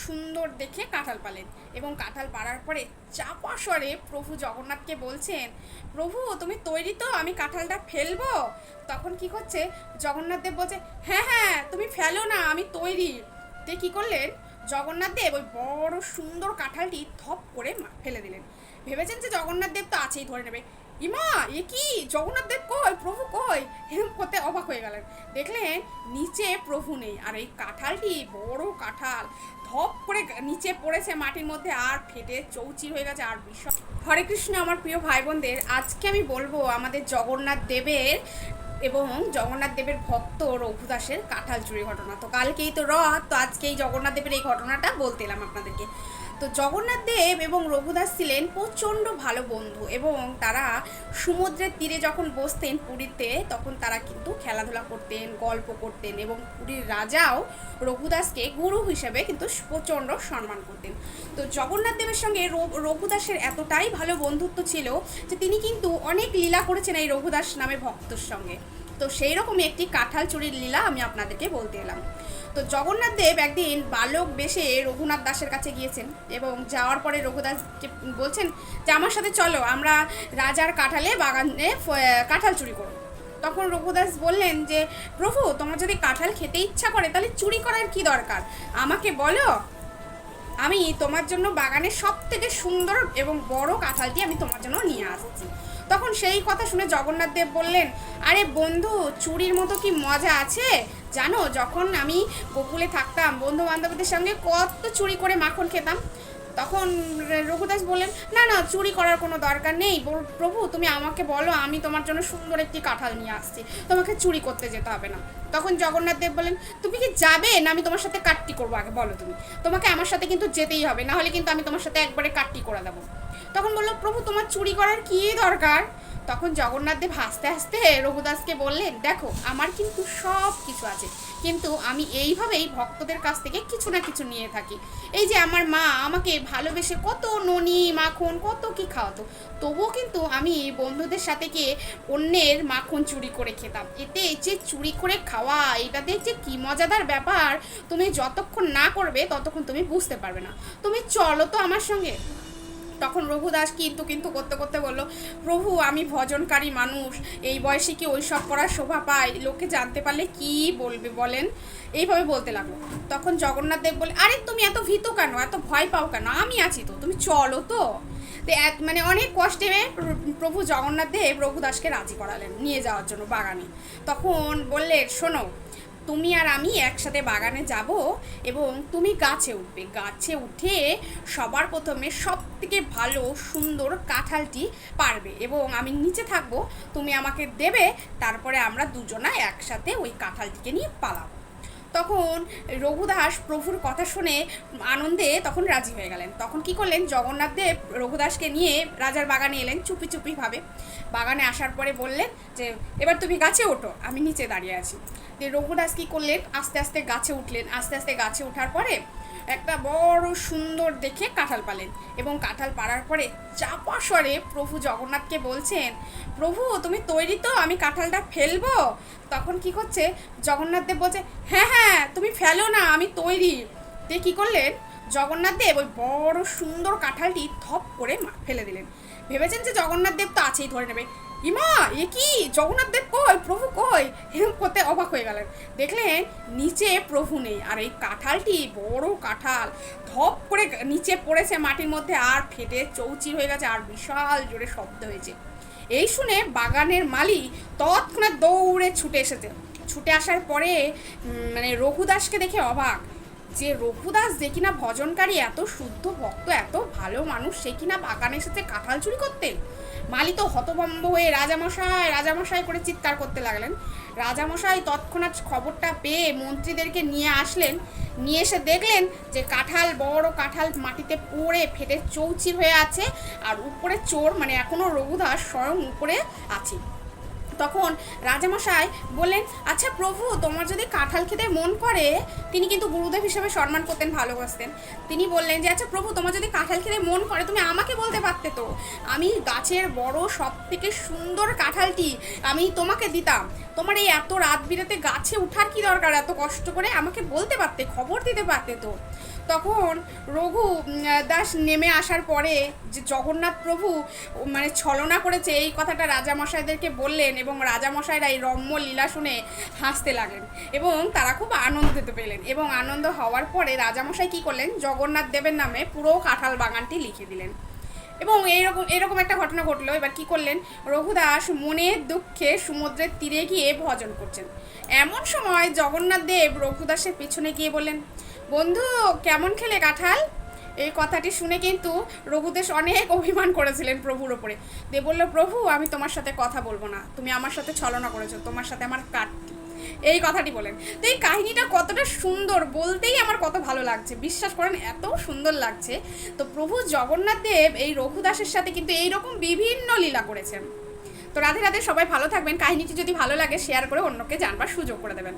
সুন্দর দেখে কাঁঠাল পালেন এবং কাঁঠাল পাড়ার পরে চাপা স্বরে প্রভু জগন্নাথকে বলছেন, প্রভু তুমি তৈরি তো, আমি কাঁঠালটা ফেলবো? তখন কি করছে, জগন্নাথ দেব বলছে, হ্যাঁ হ্যাঁ তুমি ফেলো না, আমি তৈরি। তে কি করলেন, জগন্নাথ দেব ওই বড় সুন্দর কাঁঠালটি থপ করে ফেলে দিলেন। ভেবেছেন যে জগন্নাথ দেব তো আছেই, ধরে নেবে। ইমা, এ কি, জগন্নাথ দেব কই, প্রভু কই, এরকম করতে অবাক হয়ে গেলেন। দেখলেন নিচে প্রভু নেই, আর এই কাঁঠালটি বড় কাঁঠাল ধপ করে নিচে পড়েছে মাটির মধ্যে, আর ফেটে চৌচির হয়ে গেছে। আর ভীষণ হরে কৃষ্ণ আমার প্রিয় ভাই বোনদের, আজকে আমি বলবো আমাদের জগন্নাথ দেবের এবং জগন্নাথ দেবের ভক্ত রঘুদাসের কাঁঠাল চুরি ঘটনা। তো কালকেই তো রথ, তো আজকেই জগন্নাথ দেবের এই ঘটনাটা বলতে এলাম আপনাদেরকে। তো জগন্নাথ দেব এবং রঘুদাস ছিলেন প্রচণ্ড ভালো বন্ধু, এবং তারা সমুদ্রের তীরে যখন বসতেন পুরীতে, তখন তারা কিন্তু খেলাধুলা করতেন, গল্প করতেন, এবং পুরীর রাজাও রঘুদাসকে গুরু হিসেবে কিন্তু প্রচণ্ড সম্মান করতেন। তো জগন্নাথ দেবের সঙ্গে রঘুদাসের এতটাই ভালো বন্ধুত্ব ছিল যে তিনি কিন্তু অনেক লীলা করেছেন এই রঘুদাস নামে ভক্তর সঙ্গে। তো সেই রকমই একটি কাঁঠাল চুরির লীলা আমি আপনাদেরকে বলতে এলাম। তো জগন্নাথ দেব একদিন বালক বেশে রঘুনাথ দাসের কাছে গিয়েছেন, এবং যাওয়ার পরে রঘুদাসকে বলছেন যে আমার সাথে চলো, আমরা রাজার কাঁঠালে বাগানে কাঁঠাল চুরি করব। তখন রঘুদাস বললেন যে প্রভু তোমার যদি কাঁঠাল খেতে ইচ্ছা করে তাহলে চুরি করার কি দরকার, আমাকে বলো, আমি তোমার জন্য বাগানের সব থেকে সুন্দর এবং বড় কাঁঠালটি আমি তোমার জন্য নিয়ে আসছি। তখন সেই কথা শুনে জগন্নাথ দেব বললেন, আরে বন্ধু, চুরির মতো কি মজা আছে? জানো, যখন আমি গোকুলে থাকতাম বন্ধু বান্ধবদের সঙ্গে কত চুরি করে মাখন খেতাম। তখন রঘুদাস বললেন, না না, চুরি করার কোনো দরকার নেই, প্রভু তুমি আমাকে বলো, আমি তোমার জন্য সুন্দর একটি কাঁঠাল নিয়ে আসছি, তোমাকে চুরি করতে যেতে হবে না। তখন জগন্নাথ দেব বলেন, তুমি কি যাবে না আমি তোমার সাথে কাটটি করবো, আগে বলো তুমি, তোমাকে আমার সাথে কিন্তু যেতেই হবে, না হলে কিন্তু আমি তোমার সাথে একবারে কাটটি করে দেবো। তখন বললো, প্রভু তোমার চুরি করার কী দরকার? তখন জগন্নাথ দেব হাসতে হাসতে রঘুদাসকে বললেন, দেখো আমার কিন্তু সব কিছু আছে, কিন্তু আমি এইভাবেই ভক্তদের কাছ থেকে কিছু না কিছু নিয়ে থাকি। এই যে আমার মা আমাকে ভালোবেসে কত ননি মাখন কত কি খাওয়াতো, তবুও কিন্তু আমি বন্ধুদের সাথে গিয়ে অন্যের মাখন চুরি করে খেতাম। এতে যে চুরি করে খাওয়া, এটাতে যে কি মজাদার ব্যাপার, তুমি যতক্ষণ না করবে ততক্ষণ তুমি বুঝতে পারবে না। তুমি চলো তো আমার সঙ্গে। তখন রঘুদাস কিন্তু কিন্তু করতে করতে বলল, প্রভু আমি ভজনকারী মানুষ, এই বয়সে কি ওইসব করার শোভা পায়, লোকে জানতে পারলে কি বলবে বলেন, এইভাবে বলতে লাগলো। তখন জগন্নাথ দেব বলে, আরে তুমি এত ভীতু কেন, এত ভয় পাও কেন, আমি আছি তো, তুমি চলো তো। মানে অনেক কষ্টে প্রভু জগন্নাথ দেব রঘুদাসকে রাজি করালেন নিয়ে যাওয়ার জন্য বাগানে। তখন বললেন, শোনো, তুমি আর আমি একসাথে বাগানে যাব, এবং তুমি গাছে উঠবে, গাছে উঠে সবার প্রথমে সব থেকে ভালো সুন্দর কাঁঠালটি পারবে, এবং আমি নিচে থাকবো, তুমি আমাকে দেবে, তারপরে আমরা দুজনা একসাথে ওই কাঁঠালটিকে নিয়ে পালাবো। তখন রঘুদাস প্রভুর কথা শুনে আনন্দে তখন রাজি হয়ে গেলেন। তখন কি করলেন, জগন্নাথ দেব রঘুদাসকে নিয়ে রাজার বাগানে এলেন চুপি চুপিভাবে। বাগানে আসার পরে বললেন যে এবার তুমি গাছে ওঠো, আমি নিচে দাঁড়িয়ে আছি। যে রঘুদাস কী করলেন, আস্তে আস্তে গাছে উঠলেন। আস্তে আস্তে গাছে ওঠার পরে একটা বড় সুন্দর দেখে কাঁঠাল পালেন, এবং কাঁঠাল পাড়ার পরে চাপা স্বরে প্রভু জগন্নাথকে বলছেন, প্রভু তুমি তৈরি তো, আমি কাঁঠালটা ফেলবো? তখন কি করছে, জগন্নাথ দেব বলছে, হ্যাঁ হ্যাঁ তুমি ফেলো না, আমি তৈরি। তে কী করলেন, জগন্নাথ দেব ওই বড় সুন্দর কাঁঠালটি থপ করে ফেলে দিলেন। ভেবেছেন যে জগন্নাথ দেব তো আছেই, ধরে নেবে। ইমা, এ কি, জগন্নাথ দেব কই, প্রভু কই, এরকম করতে অবাক হয়ে গেলেন। দেখলেন নিচে প্রভু নেই, আর এই কাঁঠালটি বড় কাঁঠাল ধপ করে নিচে পড়েছে মাটির মধ্যে, আর ফেটে চৌচির হয়ে গেছে, আর বিশাল জোরে শব্দ হয়েছে। এই শুনে বাগানের মালি তৎক্ষণাৎ দৌড়ে ছুটে এসেছে। ছুটে আসার পরে মানে রঘুদাসকে দেখে অবাক, যে রঘুদাস যে কিনা ভজনকারী, এত শুদ্ধ ভক্ত, এত ভালো মানুষ, সে কিনা বাগানে এসেছে কাঁঠাল চুরি করতে। মালি তো হতভম্ব হয়ে রাজামশাই রাজামশাই করে চিৎকার করতে লাগলেন। রাজামশাই তৎক্ষণাৎ খবরটা পেয়ে মন্ত্রীদেরকে নিয়ে আসলেন। নিয়ে এসে দেখলেন যে কাঁঠাল, বড় কাঁঠাল মাটিতে পড়ে ফেটে চৌচির হয়ে আছে, আর উপরে চোর, মানে এখনও রঘুদাস স্বয়ং উপরে আছে। তখন রাজামশাই বললেন, আচ্ছা প্রভু তোমার যদি কাঁঠাল খেতে মন করে, তিনি কিন্তু গুরুদেব হিসেবে সম্মান করতেন, ভালোবাসতেন। তিনি বললেন যে আচ্ছা প্রভু তোমার যদি কাঁঠাল খেতে মন করে, তুমি আমাকে বলতে পারতে তো, আমি গাছের বড় সব থেকে সুন্দর কাঁঠালটি আমি তোমাকে দিতাম, তোমার এই এত রাত বিরাতে গাছে উঠার কি দরকার, এত কষ্ট করে আমাকে বলতে পারতে, খবর দিতে পারতে তো। তখন রঘু দাস নেমে আসার পরে যে জগন্নাথ প্রভু মানে ছলনা করেছে এই কথাটা রাজামশাইদেরকে বললেন, এবং রাজামশাইরা এই রম্য লীলা শুনে হাসতে লাগলেন এবং তারা খুব আনন্দিত পেলেন। এবং আনন্দ হওয়ার পরে রাজামশাই কী করলেন, জগন্নাথ দেবের নামে পুরো কাঁঠাল বাগানটি লিখে দিলেন। এবং এরকম একটা ঘটনা ঘটলো। এবার কি করলেন, রঘুদাস মনের দুঃখে সমুদ্রের তীরে গিয়ে ভজন করছেন। এমন সময় জগন্নাথ দেব রঘুদাসের পিছনে গিয়ে বললেন, বন্ধু কেমন খেলে কাঁঠাল? এই কথাটি শুনে কিন্তু রঘুদেশ অনেক অভিমান করেছিলেন প্রভুর ওপরে। দেব বলল, প্রভু আমি তোমার সাথে কথা বলবো না, তুমি আমার সাথে ছলনা করেছো, তোমার সাথে আমার কাটতি, এই কথাটি বলেন। তো এই কাহিনীটা কতটা সুন্দর, বলতেই আমার কত ভালো লাগছে, বিশ্বাস করেন এত সুন্দর লাগছে। তো প্রভু জগন্নাথ দেব এই রঘুদাসের সাথে কিন্তু এইরকম বিভিন্ন লীলা করেছেন। তো রাধে রাধে, সবাই ভালো থাকবেন। কাহিনীটি যদি ভালো লাগে শেয়ার করে অন্যকে জানবার সুযোগ করে দেবেন।